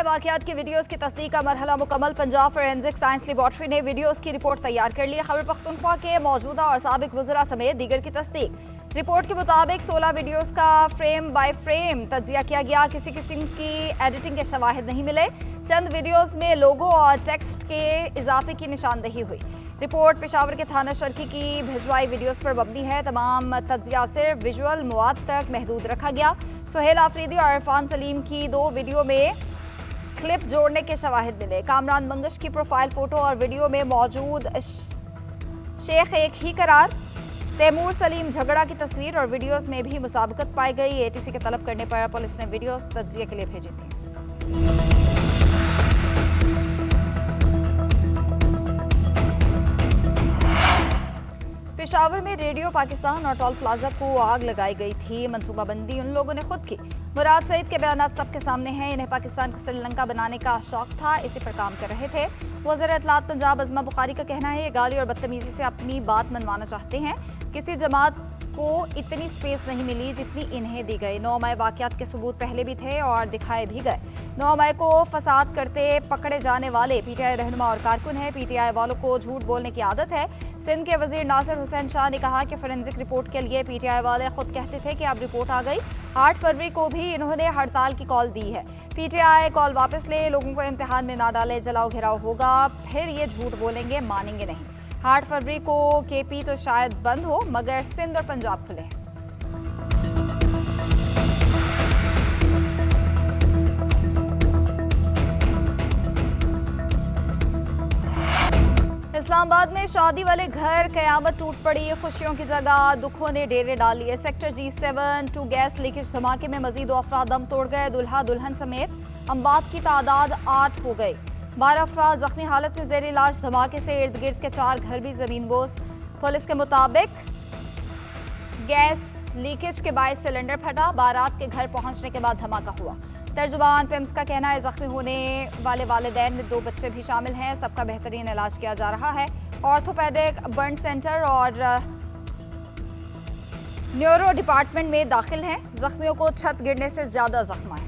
वाक़यात की वीडियोस की तस्दीक का मरहला मुकम्मल। पंजाब फोरेंसिक साइंस लेबॉर्ट्री ने वीडियोस की रिपोर्ट तैयार कर ली। खैबर पख्तूनख्वा के मौजूदा और साबिक वज़रा समेत दीगर की तस्दीक। रिपोर्ट के मुताबिक 16 वीडियोस का फ्रेम बाय फ्रेम तज्जिया किया गया। किसी किस्म की एडिटिंग के शवाहिद नहीं मिले। चंद वीडियोस में लोगो और टेक्स्ट के इजाफे की निशानदही हुई। रिपोर्ट पेशावर के थाना शर्की की भिजवाई वीडियोस पर मबनी है। तमाम तज्जिया सिर्फ विजुअल मवाद तक महदूद रखा गया। सुहेल आफरीदी और इरफान सलीम की 2 वीडियो में क्लिप जोड़ने के शवाहिद मिले। कामरान मंगश की प्रोफाइल फोटो और वीडियो में मौजूद शेख एक ही करार। तैमूर सलीम झगड़ा की तस्वीर और वीडियोस में भी मुसाबकत पाई गई। एटीसी के तलब करने पर पुलिस ने वीडियोस तज्जिए के लिए भेजी थी। पेशावर में रेडियो पाकिस्तान और टोल प्लाजा को आग लगाई गई थी। मनसूबाबंदी उन लोगों ने खुद की। मुराद सईद के बयान सबके सामने हैं। इन्हें पाकिस्तान को श्रीलंका बनाने का शौक था, इसी पर काम कर रहे थे। वज़ीर इत्तलात पंजाब अज़मा बुखारी का कहना है ये गाली और बदतमीजी से अपनी बात मनवाना चाहते हैं। किसी जमात को इतनी स्पेस नहीं मिली जितनी इन्हें दी गई। 9 मई वाक़यात के सबूत पहले भी थे और दिखाए भी गए। 9 मई को फसाद करते पकड़े जाने वाले पीटीआई रहनुमा और कारकुन हैं। पीटीआई वालों को झूठ बोलने की आदत है। सिंध के वजीर नासिर हुसैन शाह ने कहा कि फोरेंसिक रिपोर्ट के लिए पीटीआई वाले खुद कहते थे कि अब रिपोर्ट आ गई। 8 फरवरी को भी इन्होंने हड़ताल की कॉल दी है। पीटीआई कॉल वापस ले, लोगों को इम्तिहान में ना डाले, जलाओ घिराव होगा, फिर ये झूठ बोलेंगे, मानेंगे नहीं। 8 फरवरी को केपी तो शायद बंद हो, मगर सिंध और पंजाब खुले हैं। इस्लामाबाद में शादी वाले घर कयामत टूट पड़ी। खुशियों की जगह दुखों ने डेरे डाल लिए। सेक्टर G7 2 गैस लीकेज धमाके में मजीद 2 अफराद दम तोड़ गए। दुल्हा दुल्हन समेत अमवात की तादाद 8 हो गई। 12 अफराद जख्मी हालत में जेर इलाज। धमाके से इर्द गिर्द के 4 घर भी जमीन बोस। पुलिस के मुताबिक गैस लीकेज के बायस सिलेंडर फटा। बारात के घर पहुंचने के बाद धमाका हुआ। तर्जुमान पिम्स का कहना है जख्मी होने वाले वालिदैन में 2 बच्चे भी शामिल हैं। सबका बेहतरीन इलाज किया जा रहा है। ऑर्थोपेडिक, बर्न सेंटर और न्यूरो डिपार्टमेंट में दाखिल हैं। जख्मियों को छत गिरने से ज्यादा जख्म है।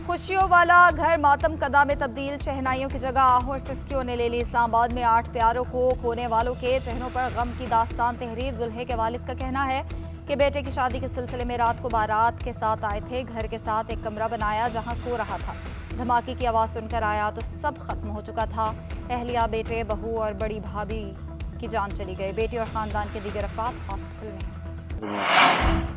खुशियों वाला घर मातम कदा में तब्दील। शहनाइयों की जगह आहों और सिस्कियों ने ले ली। इस्लामाबाद में 8 प्यारों को खोने वालों के चेहरों पर गम की दास्तान। तहरीर दुल्हे के वालिद का कहना है कि बेटे की शादी के सिलसिले में रात को बारात के साथ आए थे। घर के साथ एक कमरा बनाया जहां सो रहा था। धमाके की आवाज़ सुनकर आया तो सब खत्म हो चुका था। अहलिया, बेटे, बहू और बड़ी भाभी की जान चली गई। बेटी और ख़ानदान के दीगर अफराद हॉस्पिटल में।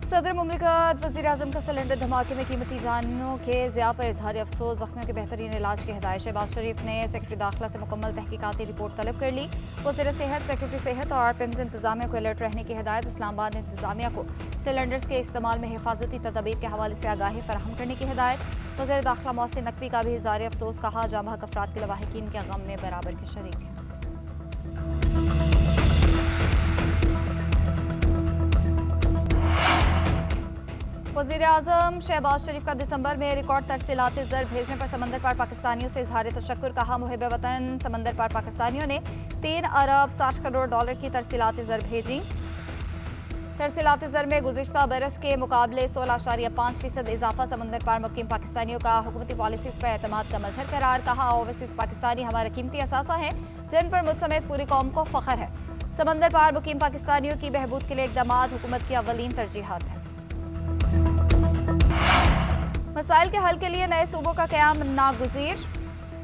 सदर मुमलिकत वज़ीर आज़म का सिलेंडर धमाके में कीमती जानों के ज़िया पर इजहार अफसोस। जख्मियों के बेहतरीन इलाज की हिदायत। शहबाज शरीफ ने सेक्रेटरी दाखिला से मुकम्मल तहकीकाती रिपोर्ट तलब कर ली। वज़ीर सेहत, सेक्रेटरी सेहत और पिम्स इंतजामिया को अलर्ट रहने की हिदायत। इस्लामाबाद इंतजामिया को सिलेंडर्स के इस्तेमाल में हिफाजती तदाबीर के हवाले से आगाही फराहम करने की हिदायत। वज़ीर दाखिला मोहसिन नकवी का भी इजहार अफसोस। कहा जाम हक अफराद के लवाहिकीन के गम में बराबर के शरीक हैं। वज़ीर आज़म शहबाज शरीफ का दिसंबर में रिकॉर्ड तरसीलात ज़र भेजने पर समंदर पार पाकिस्तानियों से इजहार तशक्कुर। कहा मुहिब वतन समंदर पार पाकिस्तानियों ने 3 अरब 60 करोड़ डॉलर की तरसीलात ज़र भेजी। तरसीलात ज़र में गुज़िश्ता बरस के मुकाबले 16.5% इजाफा। समंदर पार मुकीम पाकिस्तानियों का हुकूमती पॉलिसीज़ पर एतमाद का मजहर करार। कहा ओवरसीज़ पाकिस्तानी हमारा कीमती असासा है जिन पर मुझ समेत पूरी कौम को फ़ख्र है। समंदर पार मुकीम पाकिस्तानियों की बहबूद के लिए इक़दाम हुकूमत की अव्वलीन तरजीहात है। मसाइल के हल के लिए नए सूबों का क़याम नागुज़ीर।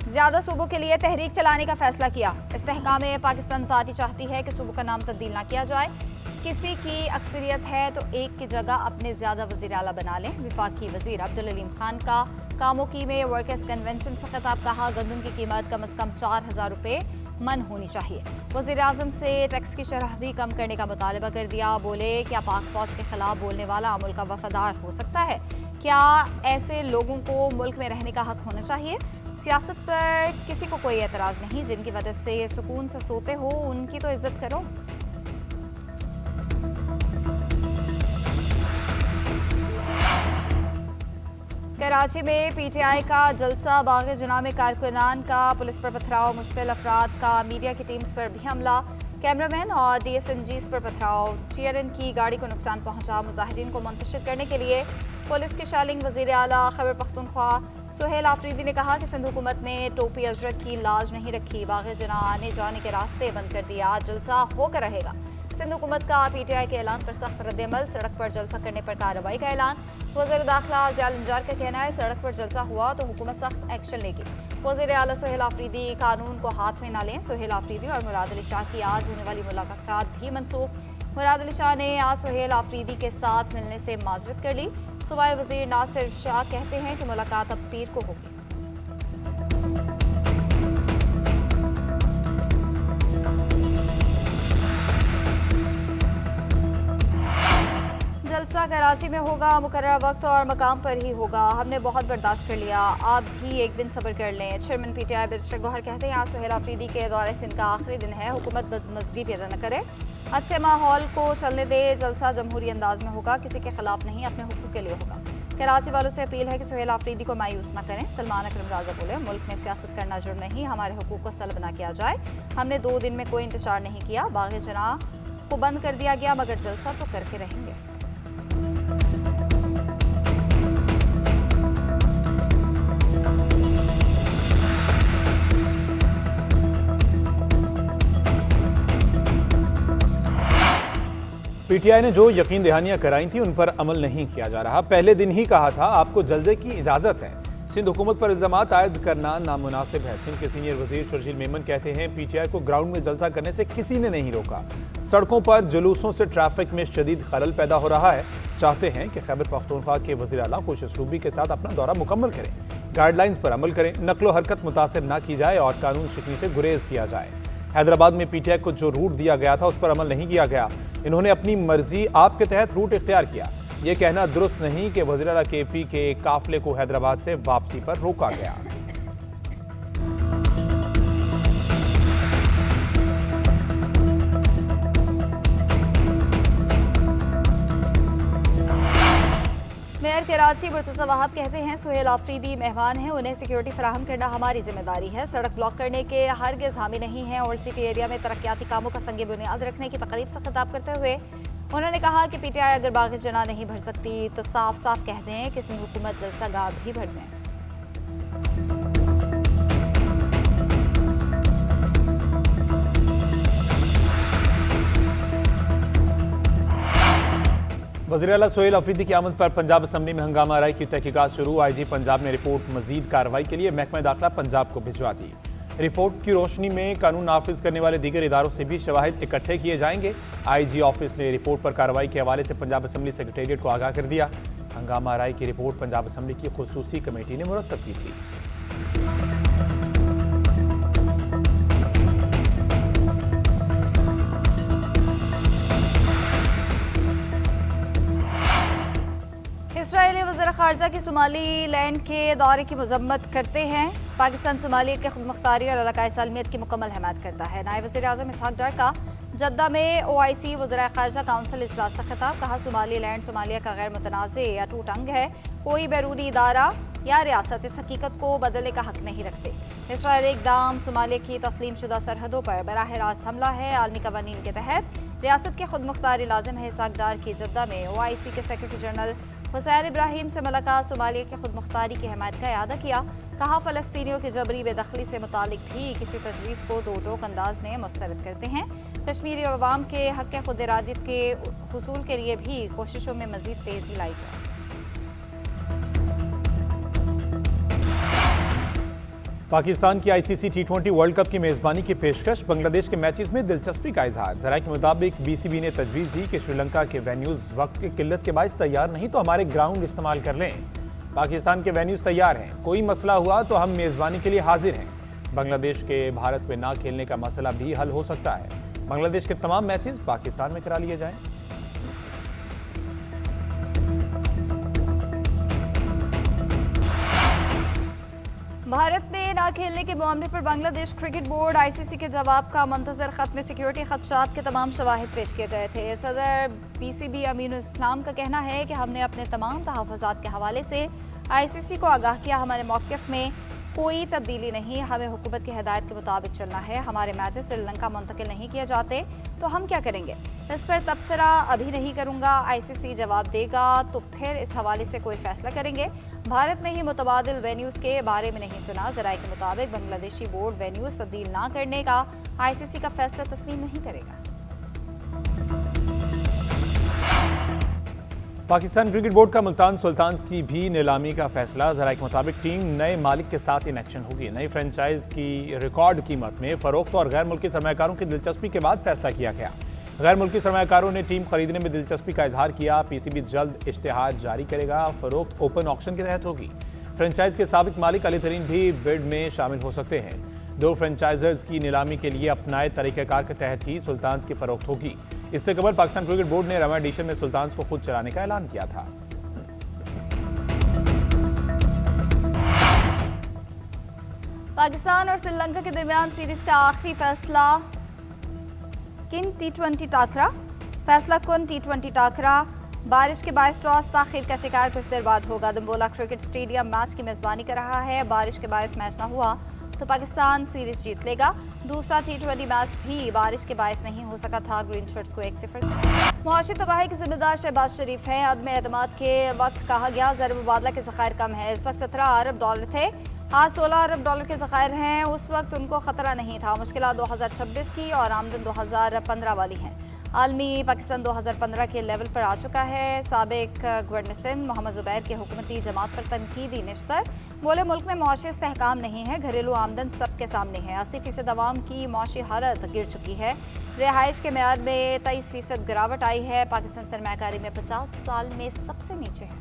ज़्यादा सूबों के लिए तहरीक चलाने का फैसला किया। इस्तेहकाम पाकिस्तान पार्टी चाहती है कि सूबों का नाम तब्दील ना किया जाए। किसी की अक्सरियत है तो एक की जगह अपने ज़्यादा वज़ीर आला बना लें। वफाकी वज़ीर अब्दुल अलीम खान का कामोकी में वर्कर्स कन्वेंशन से खिताब। कहा गंदम की कीमत कम अज़ कम 4000 रुपये मन होनी चाहिए। वज़ीर आज़म से टैक्स की शरह भी कम करने का मुतालबा कर दिया। बोले क्या पाक फौज के खिलाफ बोलने वाला मुल्क का वफादार हो सकता है? क्या ऐसे लोगों को मुल्क में रहने का हक होना चाहिए? सियासत पर किसी को कोई एतराज़ नहीं। जिनकी वजह से सुकून से सोते हो उनकी तो इज्जत करो। कराची में पीटीआई का जलसा। बाग़ जुना में कारकुनान का पुलिस पर पथराव। मुश्तिल अफराद का मीडिया की टीम्स पर भी हमला। कैमरामैन और DSNGs पर पथराव। TRN की गाड़ी को नुकसान पहुंचा। मुजाहिरीन को मुंतशिर करने के लिए पुलिस के शालिंग वजीर आला खैबर पख्तूनख्वा सुहेल आफरीदी ने कहा कि सिंध हुकूमत ने टोपी अजरक की लाज नहीं रखी, बाग़ जना आने जाने के रास्ते बंद कर दिया, जलसा होकर रहेगा। सिंध हुकूमत का पीटीआई के ऐलान पर सख्त रद्द-ए-अमल, सड़क पर जलसा करने पर कार्रवाई का ऐलान। वज़ीर दाखिला ज़ियाल इंजार का कहना है सड़क पर जलसा हुआ तो हुकूमत सख्त एक्शन लेगी। वज़ीर आला सुहेल आफरीदी कानून को हाथ में न लें, सुहेल आफरीदी और मुराद अली शाह की आज होने वाली मुलाकात भी मनसूख। मुराद अली शाह ने आज सुहेल आफरीदी के साथ मिलने से माजरत कर ली। सूबाई वज़ीर नासिर शाह कहते हैं कि मुलाकात अब पीर को होगी। जलसा कराची में होगा, मुकर्रर वक्त और मकाम पर ही होगा। हमने बहुत बर्दाश्त कर लिया, आप भी एक दिन सब्र कर लें। चेयरमैन पीटीआई बैरिस्टर गौहर कहते हैं आज सुहेल आफरीदी के दौरे सिंध का आखिरी दिन है, हुकूमत बदमज़गी पैदा न करे, अच्छे माहौल को चलने दे। जलसा जमहूरी अंदाज में होगा, किसी के खिलाफ नहीं, अपने हुकूक के लिए होगा। कराची वालों से अपील है कि सुहेल आफरीदी को मायूस न करें। सलमान अकरम राजा बोले मुल्क में सियासत करना जुर्म नहीं, हमारे हुकूक को सल्ब न किया जाए। हमने 2 दिन में कोई इंतजार नहीं किया, बाग़ जना को बंद कर दिया गया, मगर जलसा तो करके रहेंगे। पीटीआई ने जो यकीन दहानियां कराई थी उन पर अमल नहीं किया जा रहा। पहले दिन ही कहा था आपको जल्दे की इजाजत है। सिंध हुकूमत पर इल्जामात आयद करना नामुनासिब है। सिंध के सीनियर वजीर शर्जील मेमन कहते हैं पीटीआई को ग्राउंड में जलसा करने से किसी ने नहीं रोका। सड़कों पर जुलूसों से ट्रैफिक में शदीद खलल पैदा हो रहा है। चाहते हैं कि खैबर पख्तूनख्वा के वजीर आला खुश उसलूबी के साथ अपना दौरा मुकम्मल करें, गाइडलाइंस पर अमल करें, नकलो हरकत मुतासर न की जाए और कानून शिकनी से गुरेज किया जाए। हैदराबाद में पीटीआई को जो रूट दिया गया था उस पर अमल नहीं किया गया। इन्होंने अपनी मर्जी आपके तहत रूट इख्तियार किया। ये कहना दुरुस्त नहीं कि वज़ीर आला केपी के काफिले को हैदराबाद से वापसी पर रोका गया। मेयर कराची मुर्तज़ा वहाब कहते हैं सुहेल आफरीदी मेहमान हैं, उन्हें सिक्योरिटी फराहम करना हमारी जिम्मेदारी है। सड़क ब्लॉक करने के हरगिज़ हामी नहीं है। ओल्ड सिटी एरिया में तरक्याती कामों का संगे बुनियाद रखने की तकरीब से खिताब करते हुए उन्होंने कहा कि पीटीआई अगर बाग़ जना नहीं भर सकती तो साफ साफ कह दें कि सिंध हुकूमत जलसा गाह भी भर दें। वज़ीर आला सुहेल आफरीदी की आमद पर पंजाब असम्बली में हंगामा आराई की तहकीकात शुरू। आईजी पंजाब ने रिपोर्ट मजीद कार्रवाई के लिए महकमा दाखिला पंजाब को भिजवा दी। रिपोर्ट की रोशनी में कानून नाफिज करने वाले दीगर इदारों से भी शवाहिद इकट्ठे किए जाएंगे। आईजी ऑफिस ने रिपोर्ट पर कार्रवाई के हवाले से पंजाब असम्बली सेक्रेटेरिएट को आगाह कर दिया। हंगामा आराई की रिपोर्ट पंजाब असम्बली की खुसूसी कमेटी ने मुरतब की थी। इसराइली वज़ीर ख़ारजा की सोमाली लैंड के दौरे की मजम्मत करते हैं। पाकिस्तान सोमालिया के खुद मुख्तारी और इलाकाई सालमियत की मुकम्मल हिमायत करता है। नायब वज़ीर आज़म इसहाक डार का जद्दा में OIC वज़ीर ख़ारजा काउंसिल इजलास का खिताब। कहा सोमाली लैंड सोमालिया का गैर मुतनाज़े या टूट अंग है, कोई बैरूनी इदारा या रियासत इस हकीकत को बदलने का हक नहीं रखते। इसराइली इक़दाम सोमालिया की तस्लीम शुदा सरहदों पर बराह रास्त हमला है। आलमी कवानीन के तहत रियासत के खुद मुख्तारी लाजिम है। इसहाक डार की जद्दा में OIC के सेक्रेटरी जनरल हुसैन इब्राहिम से मुलाकात। सोमालिया की खुद मुख्तारी की हिमायत का इरादा किया। कहा फ़लस्तीनियों की जबरी बेदखली से मुतालिक भी किसी तजवीज़ को दो टोक अंदाज में मुस्तरद करते हैं। कश्मीरी अवाम के हक़ खुद इरादत के हुसूल के लिए भी कोशिशों में मज़ीद तेज़ी लाई जाए। पाकिस्तान की ICC T20 वर्ल्ड कप की मेज़बानी की पेशकश। बांग्लादेश के मैचेस में दिलचस्पी का इजहार। ज़राए के मुताबिक BCB ने तजवीज़ दी कि श्रीलंका के वेन्यूज़ वक्त की किल्लत के बायस तैयार नहीं तो हमारे ग्राउंड इस्तेमाल कर लें। पाकिस्तान के वेन्यूज़ तैयार हैं, कोई मसला हुआ तो हम मेज़बानी के लिए हाजिर हैं। बांग्लादेश के भारत में ना खेलने का मसला भी हल हो सकता है। बांग्लादेश के तमाम मैचेस पाकिस्तान में करा लिए जाएं। भारत में ना खेलने के मामले पर बांग्लादेश क्रिकेट बोर्ड ICC के जवाब का मंतजर खत में सिक्योरिटी खदशात के तमाम शवाहिद पेश किए गए थे। सदर BCB अमीनुल इस्लाम का कहना है कि हमने अपने तमाम तहफ़्फ़ुज़ात के हवाले से ICC को आगाह किया। हमारे मौक़िफ़ में कोई तब्दीली नहीं, हमें हुकूमत की हिदायत के मुताबिक चलना है। हमारे मैचेस श्रीलंका मुंतकिल नहीं किए जाते तो हम क्या करेंगे। इस पर तबसरा अभी नहीं करूंगा, आईसीसी जवाब देगा तो फिर इस हवाले से कोई फैसला करेंगे। भारत में ही मुतबादिल वेन्यूज के बारे में नहीं सुना। जराये के मुताबिक बांग्लादेशी बोर्ड वेन्यूज तब्दील ना करने का आईसीसी का फैसला तस्लीम नहीं करेगा। पाकिस्तान क्रिकेट बोर्ड का मुल्तान सुल्तान्स की भी नीलामी का फैसला। जराये के मुताबिक टीम नए मालिक के साथ इन एक्शन होगी। नई फ्रेंचाइज की रिकॉर्ड कीमत में फरोख्त और गैर मुल्की सरमाकारों की दिलचस्पी के बाद फैसला किया गया। गैर मुल्की सरमाकारों ने टीम खरीदने में दिलचस्पी का इजहार किया। पीसीबी जल्द इश्तिहार जारी करेगा। फरोख्त ओपन ऑक्शन के तहत होगी। फ्रेंचाइज के साबिक मालिक अली तरीन भी बिड में शामिल हो सकते हैं। दो फ्रेंचाइजर्स की नीलामी के लिए अपनाए तरीक़ेकार के तहत ही सुल्तान्स की फरोख्त होगी। इससे कबल पाकिस्तान क्रिकेट बोर्ड ने रवा एडिशन में सुल्तान्स को खुद चलाने का ऐलान किया था। पाकिस्तान और श्रीलंका के दरमियान सीरीज का आखिरी फैसला किन टी20 टाकरा। फैसला कुन टी20 टाकरा बारिश के बायस टॉस ताखीर का शिकार कुछ देर बाद होगा। दंबोला क्रिकेट स्टेडियम मैच की मेजबानी कर रहा है। बारिश के बायस मैच न हुआ तो पाकिस्तान सीरीज जीत लेगा। दूसरा टी20 मैच भी बारिश के बायस नहीं हो सका था। ग्रीन शर्ट्स को 1-0। मुआशी तबाही के जिम्मेदार शहबाज शरीफ है। अदम एतमाद के वक्त कहा गया ज़र मुबादला के ज़खायर कम है। इस वक्त 17 अरब डॉलर थे, आज 16 अरब डॉलर के ज़खायर हैं। उस वक्त उनको खतरा नहीं था। मुश्किलात 2026 की और आमदन 2015 वाली हैं। आलमी पाकिस्तान 2015 के लेवल पर आ चुका है। साबिक गवर्नर सिंध मोहम्मद जुबैर के हुकूमती जमात पर तनकीदी निश्तर बोले, मुल्क में मुआशी इस्तेहकाम नहीं है, घरेलू आमदन सबके सामने है। 80% अवाम की मुआशी हालत गिर चुकी है। रिहाइश के मेयाद में 23% गिरावट आई है। पाकिस्तान सरमाकारी में 50 साल में सबसे नीचे है।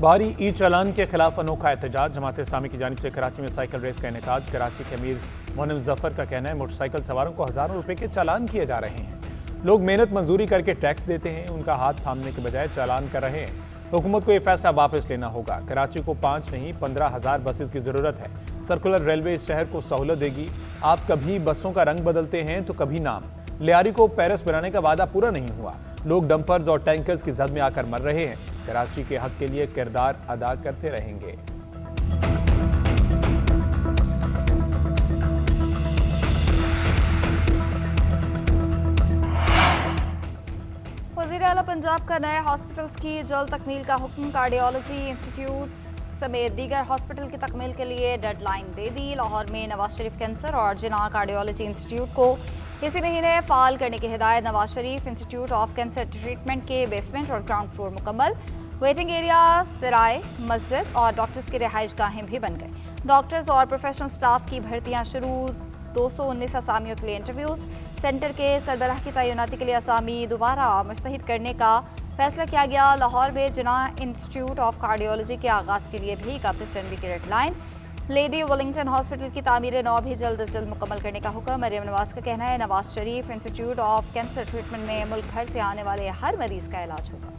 भारी ई चालान के खिलाफ अनोखा एहतजाज। जमात इस्लामी की जानिब से कराची में साइकिल रेस का इनेकाद। कराची के अमीर मोहम्मद जफर का कहना है मोटरसाइकिल सवारों को हजारों रुपए के चालान किए जा रहे हैं। लोग मेहनत मजदूरी करके टैक्स देते हैं, उनका हाथ थामने के बजाय चालान कर रहे हैं। हुकूमत को यह फैसला वापस लेना होगा। कराची को 5 नहीं 15,000 बसेस की जरूरत है। सर्कुलर रेलवे इस शहर को सहूलत देगी। आप कभी बसों का रंग बदलते हैं तो कभी नाम। लियारी को पेरिस बनाने का वादा पूरा नहीं हुआ। लोग डंपर्स और टैंकर्स की जद में आकर मर रहे हैं। कराची के हक के लिए किरदार अदा करते रहेंगे। वज़ीर आला पंजाब का नए हॉस्पिटल्स की जल्द तकमील का हुक्म। कार्डियोलॉजी इंस्टीट्यूट समेत दीगर हॉस्पिटल की तकमील के लिए डेडलाइन दे दी। लाहौर में नवाज शरीफ कैंसर और जिना कार्डियोलॉजी इंस्टीट्यूट को इसी महीने फाल करने की हिदायत। Nawaz Sharif institute of cancer treatment के बेसमेंट और ग्राउंड फ्लोर मुकम्मल। वेटिंग एरिया, सराय, मस्जिद और डॉक्टर्स की रिहाइश गाहें भी बन गई। डॉक्टर्स और प्रोफेशनल स्टाफ की भर्तियां शुरू। 219 असामियों के लिए इंटरव्यूज। सेंटर के सरबराह की तैनाती के लिए असामी दोबारा मुस्तहिद करने का फैसला किया गया। लाहौर में जिना इंस्टीट्यूट ऑफ कार्डियोलॉजी के आगाज के लिए भी 31 जनवरी की डेडलाइन। लेडी वेलिंगटन हॉस्पिटल की तामीर 9 भी जल्द से जल्द मुकम्मल करने का हुक्म। मरियम नवाज का कहना है Nawaz Sharif institute of cancer treatment में मुल्क भर से आने वाले हर मरीज का इलाज होगा।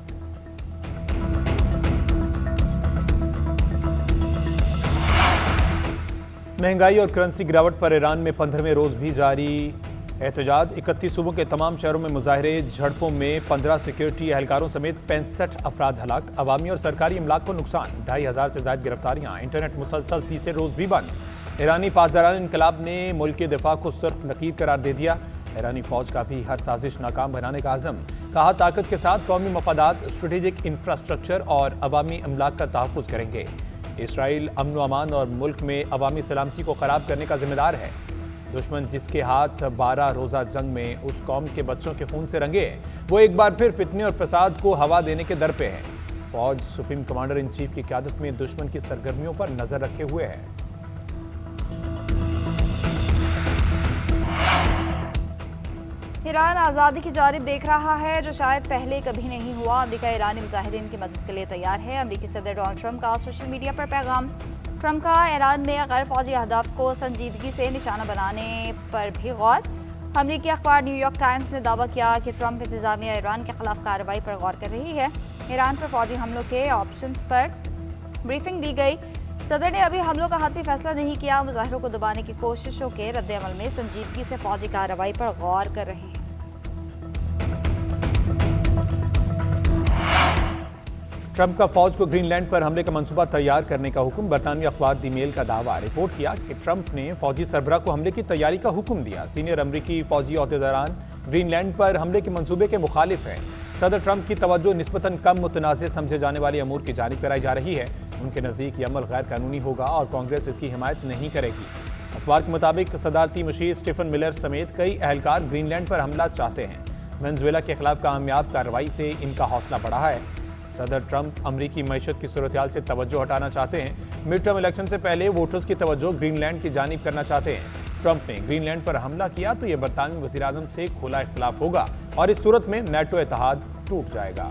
महंगाई और करेंसी गिरावट पर ईरान में 15वें रोज भी जारी एहतजाज। 31 सूबों के तमाम शहरों में मुजाहरे। झड़पों में 15 सिक्योरिटी एहलकारों समेत 65 अफराद हलाक। अवामी और सरकारी इमलाक को नुकसान। 2,500 से ज्यादा गिरफ्तारियां। इंटरनेट मुसलसल तीसरे रोज भी बंद। ईरानी पासदारान इनकलाब ने मुल्क के दिफा को सिर्फ लकीर करार दे दिया। ईरानी फौज का भी हर साजिश नाकाम बनाने का आज़म। कहा ताकत के साथ कौमी मफादात, स्ट्रेटेजिक इंफ्रास्ट्रक्चर और अवामी इमलाक का तहफ़्फ़ुज़ करेंगे। इसराइल अमन व अमान और मुल्क में अवामी सलामती को खराब करने का जिम्मेदार है। दुश्मन जिसके हाथ 12 रोज़ा जंग में उस कौम के बच्चों के खून से रंगे हैं, वो एक बार फिर फितने और फसाद को हवा देने के दर पे है। फौज सुप्रीम कमांडर इन चीफ की क़यादत में दुश्मन की सरगर्मियों पर नजर रखे हुए है। ईरान आज़ादी की जानिब देख रहा है जो शायद पहले कभी नहीं हुआ। अमेरिका ईरानी मुजाहिदीन की मदद के लिए तैयार है। अमेरिकी सदर डोनाल्ड ट्रंप का सोशल मीडिया पर पैगाम। ट्रंप का ईरान में गैर फौजी अहदाफ को संजीदगी से निशाना बनाने पर भी गौर। अमेरिकी अखबार न्यूयॉर्क टाइम्स ने दावा किया कि ट्रंप इंतजामिया ईरान के खिलाफ कार्रवाई पर गौर कर रही है। ईरान पर फौजी हमलों के ऑप्शंस पर ब्रीफिंग दी गई। सदर ने अभी हमलों का हाथी फैसला नहीं किया। मुजाहिरों को दबाने की कोशिशों के रद्द-ए-अमल में संजीदगी से फौजी कार्रवाई पर गौर कर रहे हैं। ट्रंप का फौज को ग्रीनलैंड पर हमले का मंसूबा तैयार करने का हुक्म। बरतानवी अखबार दी मेल का दावा रिपोर्ट किया कि ट्रंप ने फौजी सरबराह को हमले की तैयारी का हुक्म दिया। सीनियर अमरीकी फौजी अहदेदारान ग्रीनलैंड पर हमले के मंसूबे के मुखालिफ हैं। सदर ट्रंप की तवज्जो निस्बतन कम मुतनाज़ समझे जाने वाले अमूर की जानिब कराई जा रही है। उनके नज़दीक ये अमल गैर कानूनी होगा और कांग्रेस इसकी हिमायत नहीं करेगी। अखबार के मुताबिक सदारती मुशीर स्टीफन मिलर समेत कई अहलकार ग्रीनलैंड पर हमला चाहते हैं। वेनेजुएला के खिलाफ कामयाब कार्रवाई से इनका हौसला बढ़ा है। सदर ट्रंप अमरीकी मईशत की सूरत-ए-हाल से तवज्जो हटाना चाहते हैं। मिड टर्म इलेक्शन से पहले वोटर्स की तवज्जो ग्रीनलैंड की जानिब करना चाहते हैं। ट्रंप ने ग्रीनलैंड पर हमला किया तो यह बरतानवी वज़ीर-ए-आज़म से खुला इख्तिलाफ होगा और इस सूरत में नेटो इत्तेहाद टूट जाएगा।